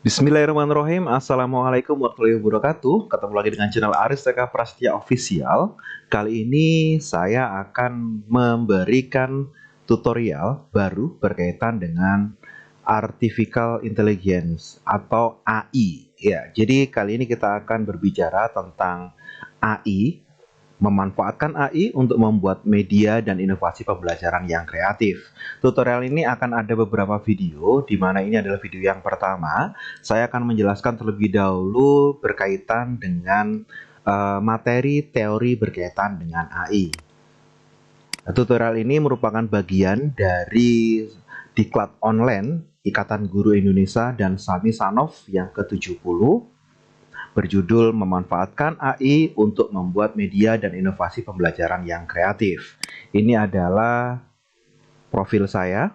Bismillahirrahmanirrahim. Assalamualaikum warahmatullahi wabarakatuh. Ketemu lagi dengan channel Aris TK Prasetya Official. Kali ini saya akan memberikan tutorial baru berkaitan dengan Artificial Intelligence atau AI. Ya, jadi kali ini kita akan berbicara tentang AI, memanfaatkan AI untuk membuat media dan inovasi pembelajaran yang kreatif. Tutorial ini akan ada beberapa video, di mana ini adalah video yang pertama. Saya akan menjelaskan terlebih dahulu berkaitan dengan materi teori berkaitan dengan AI. Tutorial ini merupakan bagian dari Diklat Online Ikatan Guru Indonesia dan Sami Sanov yang ke-70 berjudul Memanfaatkan AI untuk Membuat Media dan Inovasi Pembelajaran yang Kreatif. Ini adalah profil saya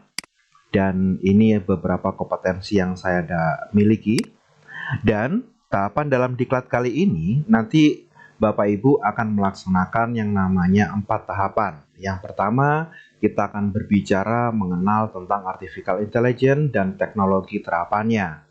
dan ini beberapa kompetensi yang saya miliki. Dan tahapan dalam diklat kali ini nanti Bapak Ibu akan melaksanakan yang namanya 4 tahapan. Yang pertama, kita akan berbicara mengenal tentang artificial intelligence dan teknologi terapannya.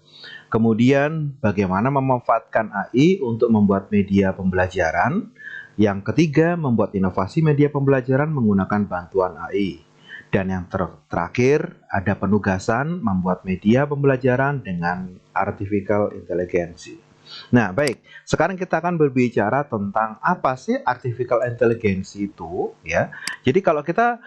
Kemudian, bagaimana memanfaatkan AI untuk membuat media pembelajaran. Yang ketiga, membuat inovasi media pembelajaran menggunakan bantuan AI. Dan yang terakhir, ada penugasan membuat media pembelajaran dengan artificial intelligence. Nah, baik. Sekarang kita akan berbicara tentang apa sih artificial intelligence itu, ya. Jadi kalau kita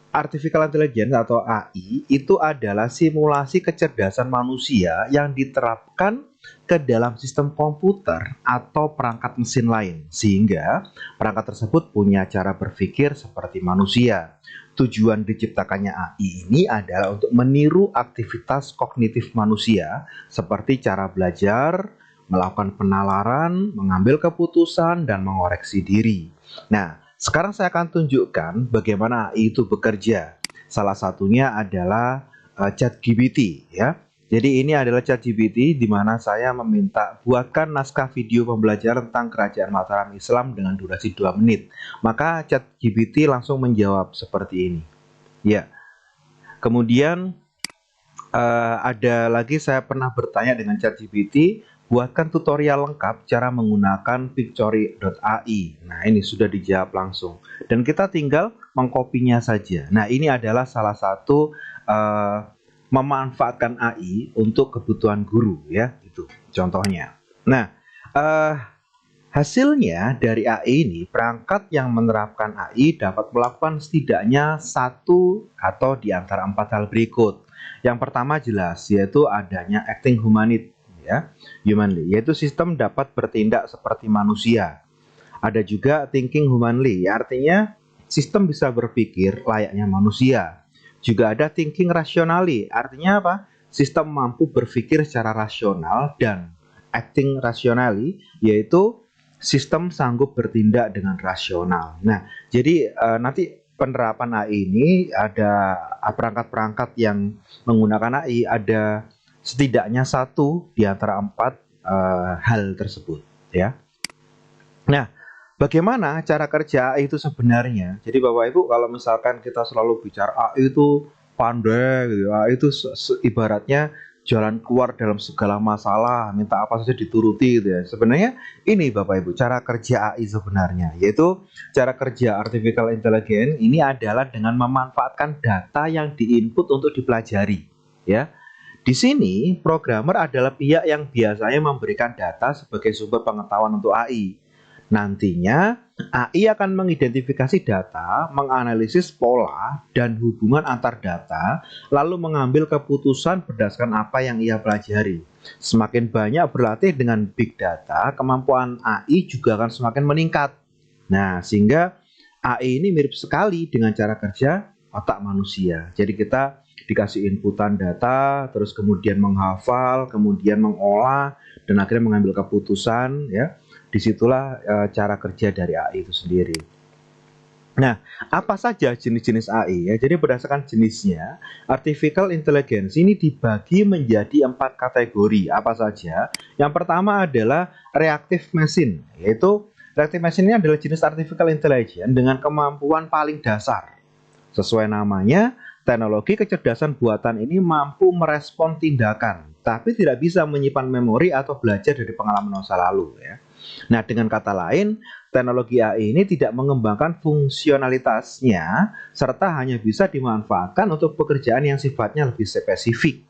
Artificial Intelligence atau AI itu adalah simulasi kecerdasan manusia yang diterapkan ke dalam sistem komputer atau perangkat mesin lain, sehingga perangkat tersebut punya cara berpikir seperti manusia. Tujuan diciptakannya AI ini adalah untuk meniru aktivitas kognitif manusia seperti cara belajar, melakukan penalaran, mengambil keputusan, dan mengoreksi diri. Nah, sekarang saya akan tunjukkan bagaimana AI itu bekerja. Salah satunya adalah ChatGPT, ya. Jadi ini adalah ChatGPT di mana saya meminta buatkan naskah video pembelajaran tentang Kerajaan Mataram Islam dengan durasi 2 menit. Maka ChatGPT langsung menjawab seperti ini. Ya. Kemudian ada lagi saya pernah bertanya dengan ChatGPT, buatkan tutorial lengkap cara menggunakan Pictory.ai. Nah, ini sudah dijawab langsung. Dan kita tinggal mengkopinya saja. Nah, ini adalah salah satu memanfaatkan AI untuk kebutuhan guru, ya, itu contohnya. Nah, hasilnya dari AI ini, perangkat yang menerapkan AI dapat melakukan setidaknya satu atau di antara 4 hal berikut. Yang pertama jelas, yaitu adanya acting humanity, ya, humanly, yaitu sistem dapat bertindak seperti manusia. Ada juga thinking humanly, artinya sistem bisa berpikir layaknya manusia. Juga ada thinking rationally, artinya apa? Sistem mampu berpikir secara rasional. Dan acting rationally, yaitu sistem sanggup bertindak dengan rasional. Nah, jadi nanti penerapan AI ini ada perangkat-perangkat yang menggunakan AI, ada setidaknya satu di antara 4 hal tersebut, ya. Nah, bagaimana cara kerja AI itu sebenarnya? Jadi Bapak Ibu, kalau misalkan kita selalu bicara AI itu pandai gitu, AI itu ibaratnya jalan keluar dalam segala masalah, minta apa saja dituruti gitu ya. Sebenarnya ini Bapak Ibu, cara kerja AI sebenarnya, yaitu cara kerja artificial intelligence ini adalah dengan memanfaatkan data yang diinput untuk dipelajari, ya. Di sini, programmer adalah pihak yang biasanya memberikan data sebagai sumber pengetahuan untuk AI. Nantinya, AI akan mengidentifikasi data, menganalisis pola dan hubungan antar data, lalu mengambil keputusan berdasarkan apa yang ia pelajari. Semakin banyak berlatih dengan big data, kemampuan AI juga akan semakin meningkat. Nah, sehingga AI ini mirip sekali dengan cara kerja otak manusia. Jadi kita dikasih inputan data, terus kemudian menghafal, kemudian mengolah, dan akhirnya mengambil keputusan, ya. Disitulah cara kerja dari AI itu sendiri. Nah, apa saja jenis-jenis AI, ya? Jadi berdasarkan jenisnya, artificial intelligence ini dibagi menjadi 4 kategori. Apa saja? Yang pertama adalah reactive machine, yaitu reactive machine ini adalah jenis artificial intelligence dengan kemampuan paling dasar. Sesuai namanya, Teknologi kecerdasan buatan ini mampu merespon tindakan, tapi tidak bisa menyimpan memori atau belajar dari pengalaman masa lalu ya. Nah, dengan kata lain, teknologi AI ini tidak mengembangkan fungsionalitasnya serta hanya bisa dimanfaatkan untuk pekerjaan yang sifatnya lebih spesifik.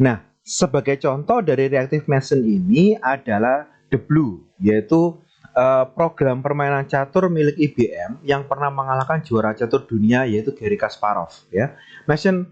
Nah, sebagai contoh dari reactive machine ini adalah The Blue, yaitu program permainan catur milik IBM yang pernah mengalahkan juara catur dunia yaitu Garry Kasparov ya. Mesin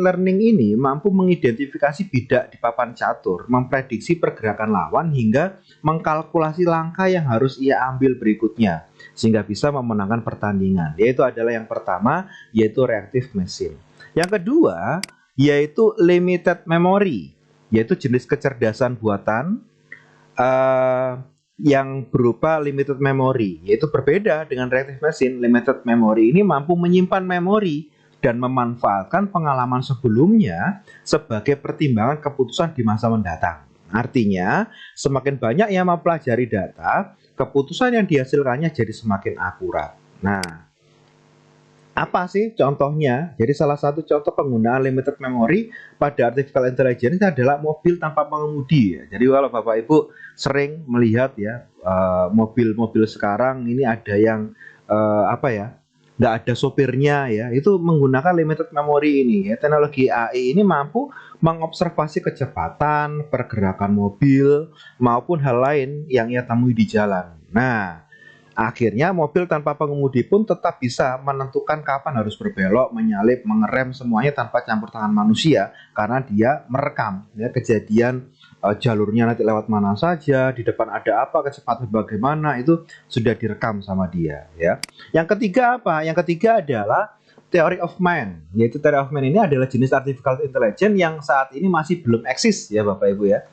learning ini mampu mengidentifikasi bidak di papan catur, memprediksi pergerakan lawan hingga mengkalkulasi langkah yang harus ia ambil berikutnya sehingga bisa memenangkan pertandingan. Yaitu adalah yang pertama, yaitu reactive machine. Yang kedua, yaitu limited memory, yaitu jenis kecerdasan buatan yang berupa limited memory, yaitu berbeda dengan reactive machine. Limited memory ini mampu menyimpan memori dan memanfaatkan pengalaman sebelumnya sebagai pertimbangan keputusan di masa mendatang. Artinya, semakin banyak yang mempelajari data, keputusan yang dihasilkannya jadi semakin akurat. Nah, apa sih contohnya? Jadi salah satu contoh penggunaan limited memory pada artificial intelligence adalah mobil tanpa pengemudi ya. Jadi kalau Bapak Ibu sering melihat ya mobil-mobil sekarang ini ada yang nggak ada sopirnya ya, itu menggunakan limited memory ini ya. Teknologi AI ini mampu mengobservasi kecepatan, pergerakan mobil maupun hal lain yang ia temui di jalan. Nah, akhirnya mobil tanpa pengemudi pun tetap bisa menentukan kapan harus berbelok, menyalip, mengerem, semuanya tanpa campur tangan manusia karena dia merekam ya kejadian jalurnya nanti lewat mana saja, di depan ada apa, kecepatan bagaimana, itu sudah direkam sama dia ya. Yang ketiga apa? Yang ketiga adalah theory of mind, yaitu theory of mind ini adalah jenis artificial intelligence yang saat ini masih belum eksis ya Bapak Ibu ya.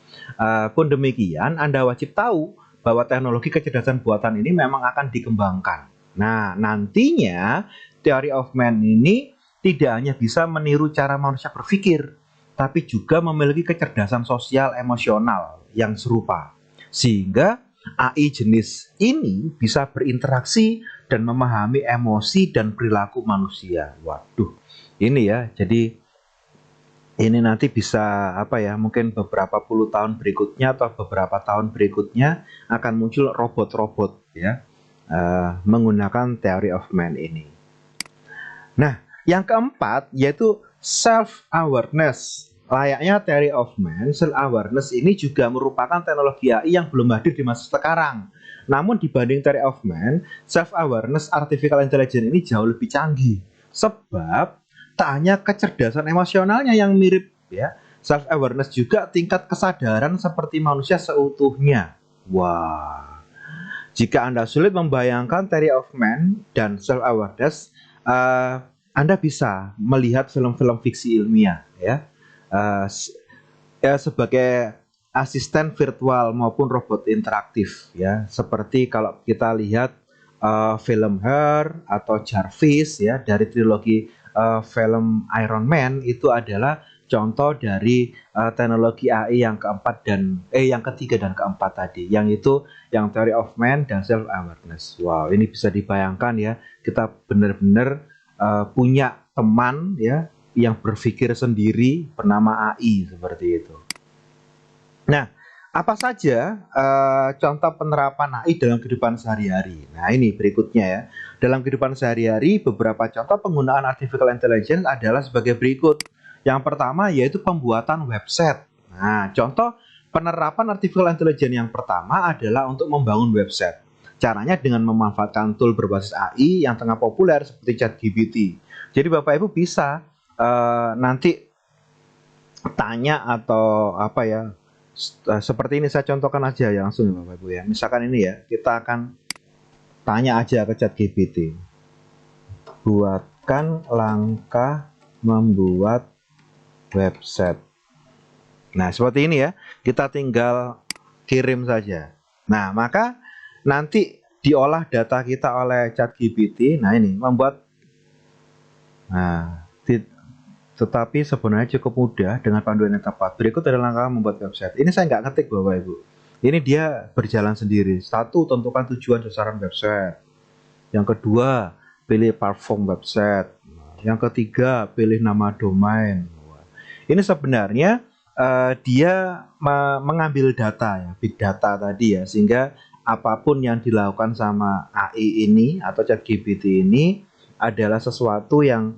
Pun demikian, Anda wajib tahu bahwa teknologi kecerdasan buatan ini memang akan dikembangkan. Nah, nantinya theory of mind ini tidak hanya bisa meniru cara manusia berpikir, tapi juga memiliki kecerdasan sosial emosional yang serupa. Sehingga AI jenis ini bisa berinteraksi dan memahami emosi dan perilaku manusia. Waduh, ini ya, jadi ini nanti bisa mungkin beberapa puluh tahun berikutnya atau beberapa tahun berikutnya akan muncul robot-robot ya menggunakan theory of mind ini. Nah, yang keempat yaitu self awareness. Layaknya theory of mind, self awareness ini juga merupakan teknologi AI yang belum hadir di masa sekarang. Namun dibanding theory of mind, self awareness artificial intelligence ini jauh lebih canggih. Sebab tak hanya kecerdasan emosionalnya yang mirip ya, self awareness juga tingkat kesadaran seperti manusia seutuhnya. Wah. Jika Anda sulit membayangkan theory of mind dan self awareness, Anda bisa melihat film-film fiksi ilmiah ya. Sebagai asisten virtual maupun robot interaktif ya. Seperti kalau kita lihat film Her atau Jarvis ya dari trilogi film Iron Man, itu adalah contoh dari teknologi AI yang yang ketiga dan keempat tadi, yang itu yang theory of mind dan self awareness. Wow, ini bisa dibayangkan ya, kita benar-benar punya teman ya yang berpikir sendiri bernama AI seperti itu. Nah, apa saja contoh penerapan AI dalam kehidupan sehari-hari? Nah, ini berikutnya ya. Dalam kehidupan sehari-hari, beberapa contoh penggunaan artificial intelligence adalah sebagai berikut. Yang pertama yaitu pembuatan website. Nah, contoh penerapan artificial intelligence yang pertama adalah untuk membangun website. Caranya dengan memanfaatkan tool berbasis AI yang tengah populer seperti ChatGPT. Jadi Bapak Ibu bisa nanti tanya atau seperti ini, saya contohkan aja ya langsung ya Bapak Ibu ya. Misalkan ini ya, kita akan tanya aja ke ChatGPT. Buatkan langkah membuat website. Nah, seperti ini ya. Kita tinggal kirim saja. Nah, maka nanti diolah data kita oleh ChatGPT. Nah, ini membuat tetapi sebenarnya cukup mudah dengan panduan yang tepat. Berikut adalah langkah membuat website. Ini saya nggak ngetik Bapak Ibu. Ini dia berjalan sendiri. Satu, tentukan tujuan sasaran website. Yang kedua, pilih platform website. Yang ketiga, pilih nama domain. Ini sebenarnya dia mengambil data ya, big data tadi ya, sehingga apapun yang dilakukan sama AI ini atau ChatGPT ini adalah sesuatu yang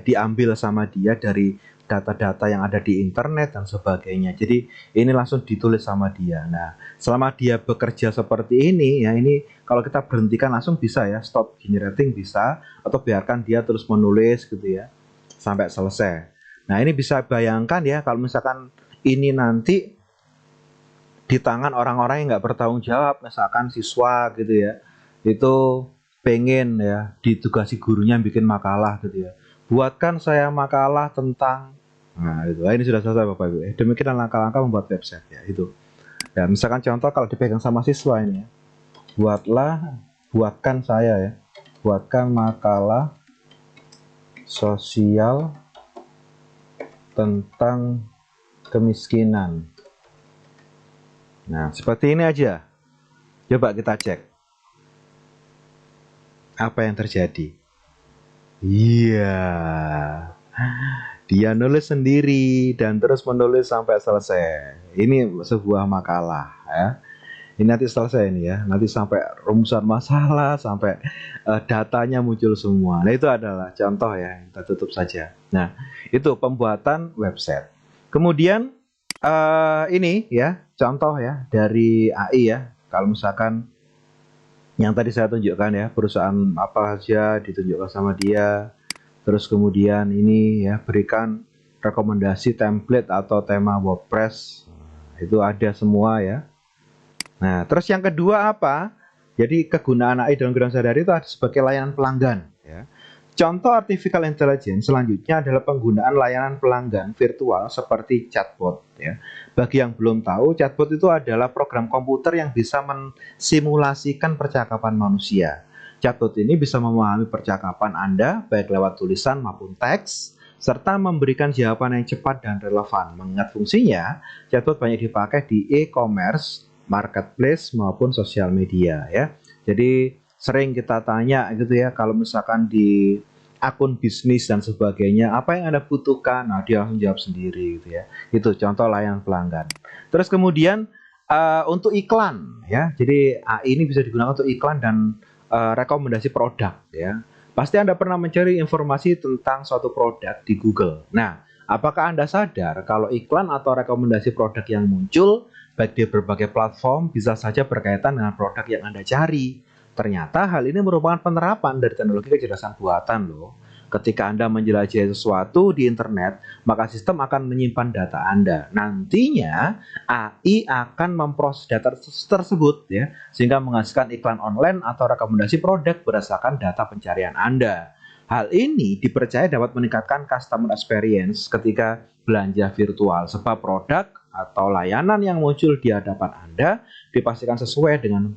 diambil sama dia dari data-data yang ada di internet dan sebagainya. Jadi ini langsung ditulis sama dia. Nah, selama dia bekerja seperti ini ya, ini kalau kita berhentikan langsung bisa ya, stop generating bisa, atau biarkan dia terus menulis gitu ya sampai selesai. Nah, ini bisa bayangkan ya kalau misalkan ini nanti di tangan orang-orang yang nggak bertanggung jawab, misalkan siswa gitu ya, itu pengen ya ditugasi gurunya bikin makalah gitu ya. Buatkan saya makalah tentang, nah itu, ini sudah selesai Bapak Ibu. Demikian langkah-langkah membuat website ya itu. Ya misalkan contoh kalau dipegang sama siswa ini ya, buatkan saya ya, buatkan makalah sosial tentang kemiskinan. Nah, seperti ini aja. Coba kita cek. Apa yang terjadi? Iya. Dia nulis sendiri dan terus menulis sampai selesai. Ini sebuah makalah ya. Ini nanti selesai ini ya. Nanti sampai rumusan masalah, sampai datanya muncul semua. Nah, itu adalah contoh ya. Kita tutup saja. Nah, itu pembuatan website. Kemudian ini ya, contoh ya dari AI ya. Kalau misalkan yang tadi saya tunjukkan ya, perusahaan apa saja ditunjukkan sama dia. Terus kemudian ini ya, berikan rekomendasi template atau tema WordPress. Itu ada semua ya. Nah, terus yang kedua apa? Jadi kegunaan AI dalam kehidupan sehari-hari itu ada sebagai layanan pelanggan ya. Contoh artificial intelligence selanjutnya adalah penggunaan layanan pelanggan virtual seperti chatbot ya. Bagi yang belum tahu, chatbot itu adalah program komputer yang bisa mensimulasikan percakapan manusia. Chatbot ini bisa memahami percakapan Anda baik lewat tulisan maupun teks, serta memberikan jawaban yang cepat dan relevan. Mengingat fungsinya, chatbot banyak dipakai di e-commerce, marketplace maupun sosial media ya. Jadi sering kita tanya gitu ya, kalau misalkan di akun bisnis dan sebagainya, apa yang Anda butuhkan? Nah, dia langsung jawab sendiri gitu ya. Itu contoh layanan pelanggan. Terus kemudian untuk iklan ya. Jadi AI ini bisa digunakan untuk iklan dan rekomendasi produk ya. Pasti Anda pernah mencari informasi tentang suatu produk di Google. Nah, apakah Anda sadar kalau iklan atau rekomendasi produk yang muncul baik di berbagai platform bisa saja berkaitan dengan produk yang Anda cari? Ternyata hal ini merupakan penerapan dari teknologi kecerdasan buatan loh. Ketika Anda menjelajahi sesuatu di internet, maka sistem akan menyimpan data Anda. Nantinya AI akan memproses data tersebut ya, sehingga menghasilkan iklan online atau rekomendasi produk berdasarkan data pencarian Anda. Hal ini dipercaya dapat meningkatkan customer experience ketika belanja virtual, sebab produk atau layanan yang muncul di hadapan Anda dipastikan sesuai dengan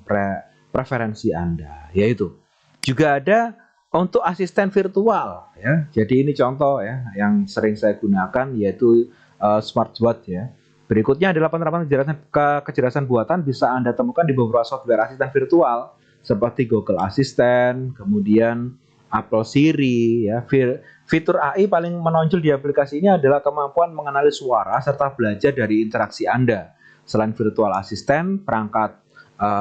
preferensi Anda, yaitu juga ada untuk asisten virtual ya. Jadi ini contoh ya yang sering saya gunakan, yaitu SmartWatch ya. Berikutnya adalah penerapan kecerdasan buatan bisa Anda temukan di beberapa software asisten virtual seperti Google Assistant, kemudian Apple Siri ya. Fitur AI paling menonjol di aplikasi ini adalah kemampuan mengenali suara serta belajar dari interaksi Anda. Selain virtual assistant, perangkat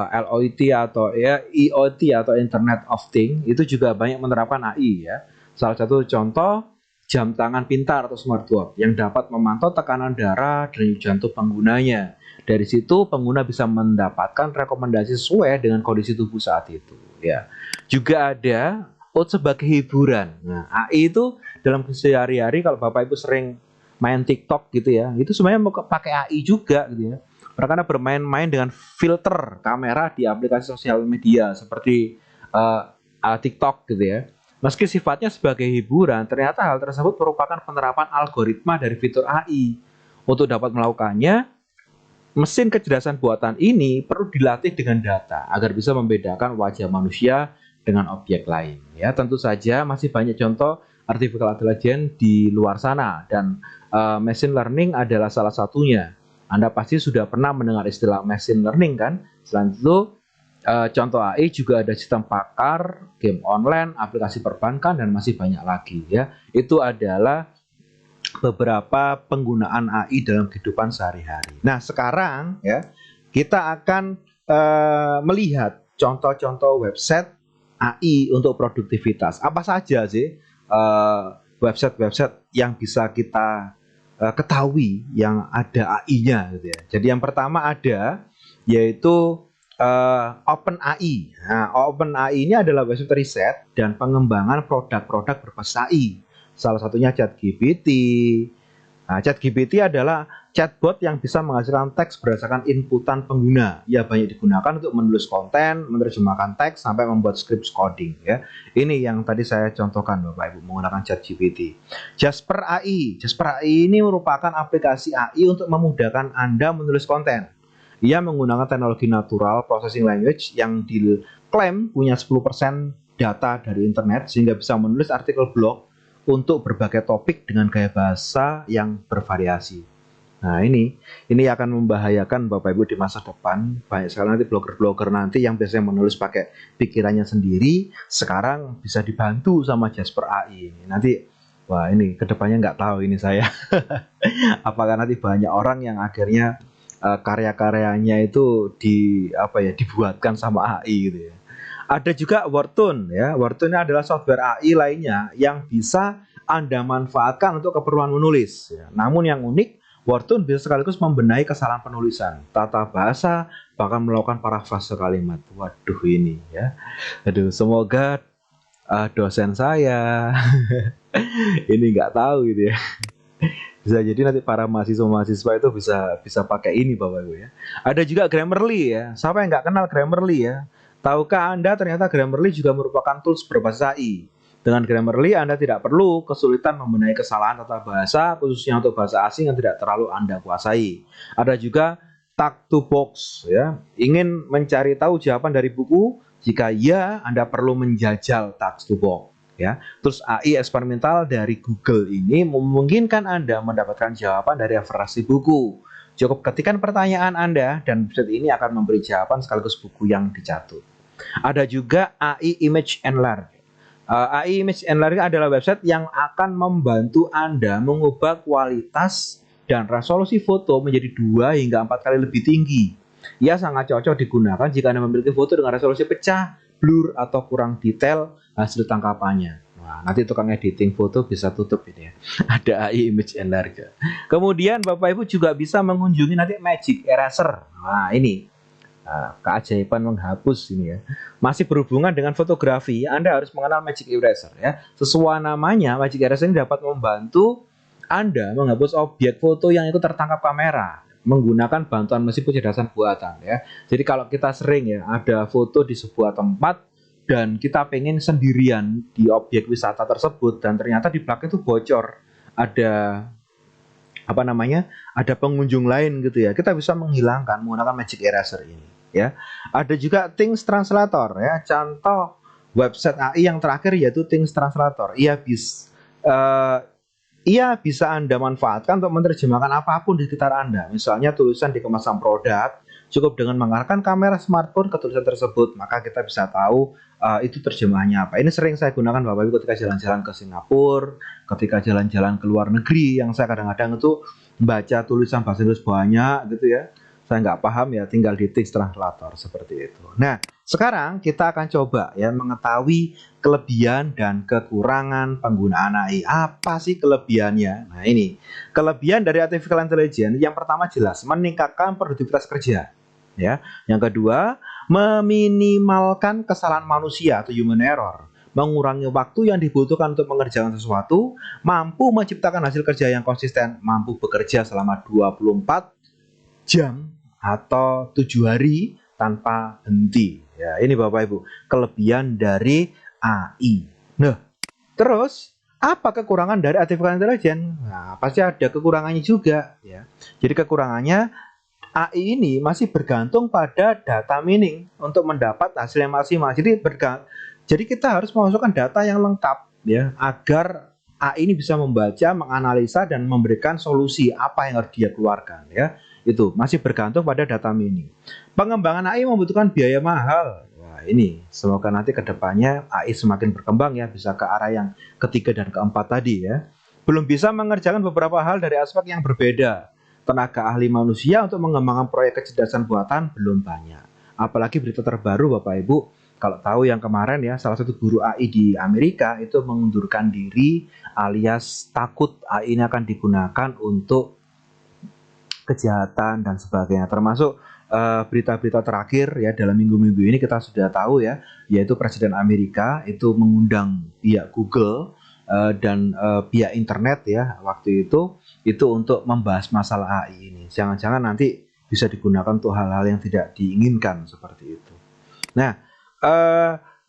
LOT atau ya IoT atau Internet of Things itu juga banyak menerapkan AI ya. Salah satu contoh jam tangan pintar atau smartwatch yang dapat memantau tekanan darah dan jantung penggunanya. Dari situ pengguna bisa mendapatkan rekomendasi sesuai dengan kondisi tubuh saat itu ya. Juga ada sebagai hiburan. Nah, AI itu dalam sehari-hari kalau Bapak Ibu sering main TikTok gitu ya, itu sebenarnya mau pakai AI juga gitu ya. Mereka bermain-main dengan filter kamera di aplikasi sosial media seperti TikTok gitu ya. Meski sifatnya sebagai hiburan, ternyata hal tersebut merupakan penerapan algoritma dari fitur AI. Untuk dapat melakukannya, mesin kecerdasan buatan ini perlu dilatih dengan data agar bisa membedakan wajah manusia dengan objek lain. Ya, tentu saja masih banyak contoh artificial intelligence di luar sana dan machine learning adalah salah satunya. Anda pasti sudah pernah mendengar istilah machine learning kan? Selain itu Contoh AI juga ada sistem pakar, game online, aplikasi perbankan, dan masih banyak lagi ya. Itu adalah beberapa penggunaan AI dalam kehidupan sehari-hari. Nah, sekarang ya kita akan melihat contoh-contoh website AI untuk produktivitas. Apa saja sih website-website yang bisa kita ketahui yang ada AI-nya gitu ya. Jadi yang pertama ada yaitu OpenAI. Nah, OpenAI ini adalah website riset dan pengembangan produk-produk berbasis AI. Salah satunya ChatGPT. Nah, ChatGPT adalah chatbot yang bisa menghasilkan teks berdasarkan inputan pengguna. Ia banyak digunakan untuk menulis konten, menerjemahkan teks, sampai membuat script coding. Ya, ini yang tadi saya contohkan, Bapak Ibu, menggunakan ChatGPT. Jasper AI. Jasper AI ini merupakan aplikasi AI untuk memudahkan Anda menulis konten. Ia menggunakan teknologi natural processing language yang diklaim punya 10% data dari internet sehingga bisa menulis artikel blog untuk berbagai topik dengan gaya bahasa yang bervariasi. Nah, ini akan membahayakan Bapak Ibu di masa depan. Banyak sekali nanti blogger-blogger nanti yang biasanya menulis pakai pikirannya sendiri, sekarang bisa dibantu sama Jasper AI. Nanti, wah, ini kedepannya nggak tahu ini saya. Apakah nanti banyak orang yang akhirnya karya-karyanya itu dibuatkan sama AI gitu ya. Ada juga Wordtune ya. Wordtune adalah software AI lainnya yang bisa Anda manfaatkan untuk keperluan menulis ya. Namun yang unik, Wordtune bisa sekaligus membenahi kesalahan penulisan, tata bahasa, bahkan melakukan parafrase kalimat. Waduh, ini ya. Aduh, semoga dosen saya ini nggak tahu gitu ya. Bisa jadi nanti para mahasiswa itu bisa pakai ini, Bapak Ibu ya. Ada juga Grammarly ya. Siapa yang nggak kenal Grammarly ya? Tahukah Anda ternyata Grammarly juga merupakan tools berbasis AI. Dengan Grammarly Anda tidak perlu kesulitan membenahi kesalahan tata bahasa, khususnya untuk bahasa asing yang tidak terlalu Anda kuasai. Ada juga Tag2Box ya. Ingin mencari tahu jawaban dari buku? Jika iya, Anda perlu menjajal Tag2Box. Ya, terus AI eksperimental dari Google ini memungkinkan Anda mendapatkan jawaban dari versi buku. Cukup ketikkan pertanyaan Anda dan website ini akan memberi jawaban sekaligus buku yang dicatut. Ada juga AI Image Enlarge. AI Image Enlarge adalah website yang akan membantu Anda mengubah kualitas dan resolusi foto menjadi 2 hingga 4 kali lebih tinggi. Ia sangat cocok digunakan jika Anda memiliki foto dengan resolusi pecah, blur, atau kurang detail hasil tangkapannya. Nah, nanti tukang editing foto bisa tutup ini ya. Ada AI Image Enlarge. Kemudian Bapak Ibu juga bisa mengunjungi nanti Magic Eraser. Nah, ini keajaiban menghapus ini ya. Masih berhubungan dengan fotografi, Anda harus mengenal Magic Eraser ya. Sesuai namanya, Magic Eraser ini dapat membantu Anda menghapus objek foto yang itu tertangkap kamera menggunakan bantuan mesin kecerdasan buatan ya. Jadi kalau kita sering ya ada foto di sebuah tempat dan kita pengen sendirian di objek wisata tersebut dan ternyata di belakang itu bocor, ada ada pengunjung lain gitu ya, kita bisa menghilangkan menggunakan Magic Eraser ini ya. Ada juga Things Translator ya, contoh website AI yang terakhir yaitu Things Translator. Ia bisa Anda manfaatkan untuk menerjemahkan apapun di sekitar Anda. Misalnya tulisan di kemasan produk, cukup dengan mengarahkan kamera smartphone ke tulisan tersebut, maka kita bisa tahu itu terjemahannya apa. Ini sering saya gunakan Bapak Ibu ketika jalan-jalan ke Singapura, ketika jalan-jalan ke luar negeri, yang saya kadang-kadang itu membaca tulisan bahasa Inggris banyak gitu ya. Saya nggak paham ya, tinggal di Things Translator seperti itu. Nah, sekarang kita akan coba ya mengetahui kelebihan dan kekurangan penggunaan AI. Apa sih kelebihannya? Nah, ini kelebihan dari artificial intelligence. Yang pertama jelas meningkatkan produktivitas kerja. Ya, yang kedua meminimalkan kesalahan manusia atau human error, mengurangi waktu yang dibutuhkan untuk mengerjakan sesuatu, mampu menciptakan hasil kerja yang konsisten, mampu bekerja selama 24 jam atau 7 hari tanpa henti. Ya, ini Bapak Ibu, kelebihan dari AI. Nah, terus apa kekurangan dari artificial intelligence? Nah, pasti ada kekurangannya juga ya. Jadi kekurangannya AI ini masih bergantung pada data mining untuk mendapat hasil yang maksimal. Jadi kita harus memasukkan data yang lengkap ya agar AI ini bisa membaca, menganalisa dan memberikan solusi apa yang harus dia keluarkan ya. Itu masih bergantung pada data mini. Pengembangan AI membutuhkan biaya mahal. Wah, ini semoga nanti kedepannya AI semakin berkembang ya, bisa ke arah yang ketiga dan keempat tadi ya. Belum bisa mengerjakan beberapa hal dari aspek yang berbeda. Tenaga ahli manusia untuk mengembangkan proyek kecerdasan buatan belum banyak. Apalagi berita terbaru Bapak Ibu, kalau tahu yang kemarin ya, salah satu guru AI di Amerika itu mengundurkan diri alias takut AI ini akan digunakan untuk kejahatan dan sebagainya, termasuk berita-berita terakhir ya dalam minggu-minggu ini kita sudah tahu ya, yaitu Presiden Amerika itu mengundang pihak Google dan pihak internet ya waktu itu untuk membahas masalah AI ini. Jangan-jangan nanti bisa digunakan untuk hal-hal yang tidak diinginkan seperti itu. Nah,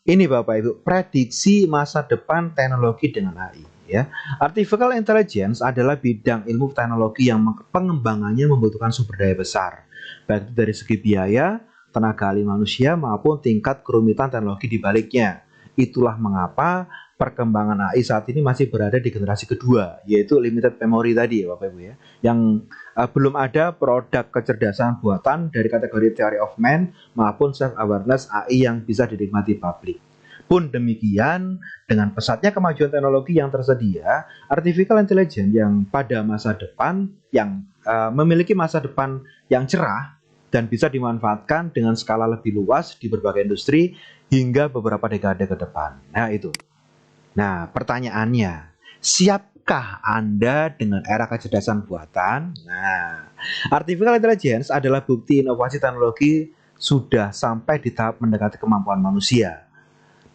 ini Bapak Ibu, prediksi masa depan teknologi dengan AI ya. Artificial intelligence adalah bidang ilmu teknologi yang pengembangannya membutuhkan sumber daya besar, baik dari segi biaya, tenaga ahli manusia maupun tingkat kerumitan teknologi di baliknya. Itulah mengapa perkembangan AI saat ini masih berada di generasi kedua, yaitu limited memory tadi ya Bapak Ibu ya, yang belum ada produk kecerdasan buatan dari kategori theory of man maupun self awareness AI yang bisa dinikmati publik. Pun demikian, dengan pesatnya kemajuan teknologi yang tersedia, artificial intelligence yang pada masa depan yang memiliki masa depan yang cerah dan bisa dimanfaatkan dengan skala lebih luas di berbagai industri hingga beberapa dekade ke depan. Nah, itu. Nah, pertanyaannya, siapkah Anda dengan era kecerdasan buatan? Nah, artificial intelligence adalah bukti inovasi teknologi sudah sampai di tahap mendekati kemampuan manusia.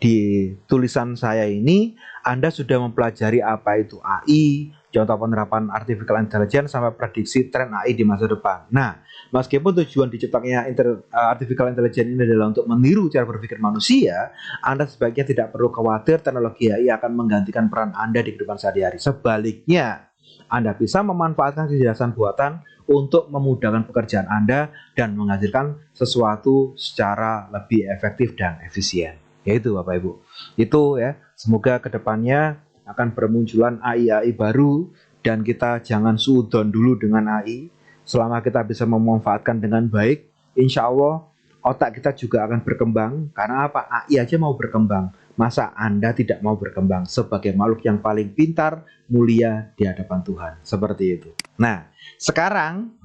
Di tulisan saya ini, Anda sudah mempelajari apa itu AI, contoh penerapan artificial intelligence, sampai prediksi tren AI di masa depan. Nah, meskipun tujuan diciptakannya artificial intelligence ini adalah untuk meniru cara berpikir manusia, Anda sebaiknya tidak perlu khawatir teknologi AI akan menggantikan peran Anda di kehidupan sehari-hari. Sebaliknya, Anda bisa memanfaatkan kecerdasan buatan untuk memudahkan pekerjaan Anda dan menghasilkan sesuatu secara lebih efektif dan efisien. Yaitu Bapak Ibu, itu ya, semoga kedepannya akan bermunculan AI-AI baru dan kita jangan suudon dulu dengan AI. Selama kita bisa memanfaatkan dengan baik, insya Allah otak kita juga akan berkembang. Karena apa? AI aja mau berkembang, masa Anda tidak mau berkembang sebagai makhluk yang paling pintar, mulia di hadapan Tuhan. Seperti itu. Nah, sekarang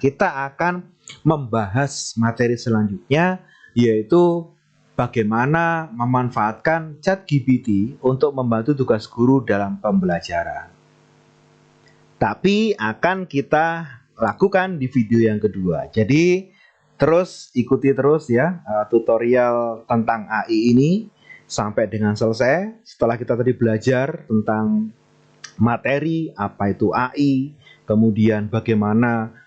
kita akan membahas materi selanjutnya, yaitu bagaimana memanfaatkan ChatGPT untuk membantu tugas guru dalam pembelajaran. Tapi akan kita lakukan di video yang kedua. Jadi ikuti terus ya tutorial tentang AI ini sampai dengan selesai. Setelah kita tadi belajar tentang materi apa itu AI, kemudian bagaimana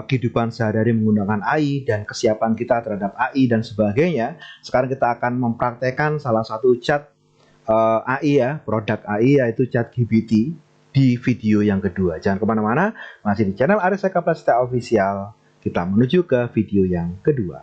kehidupan sehari-hari menggunakan AI dan kesiapan kita terhadap AI dan sebagainya. Sekarang kita akan mempraktekkan salah satu chat AI ya, produk AI yaitu ChatGPT di video yang kedua. Jangan kemana-mana, masih di channel Aris Eka Prasetya Official. Kita menuju ke video yang kedua.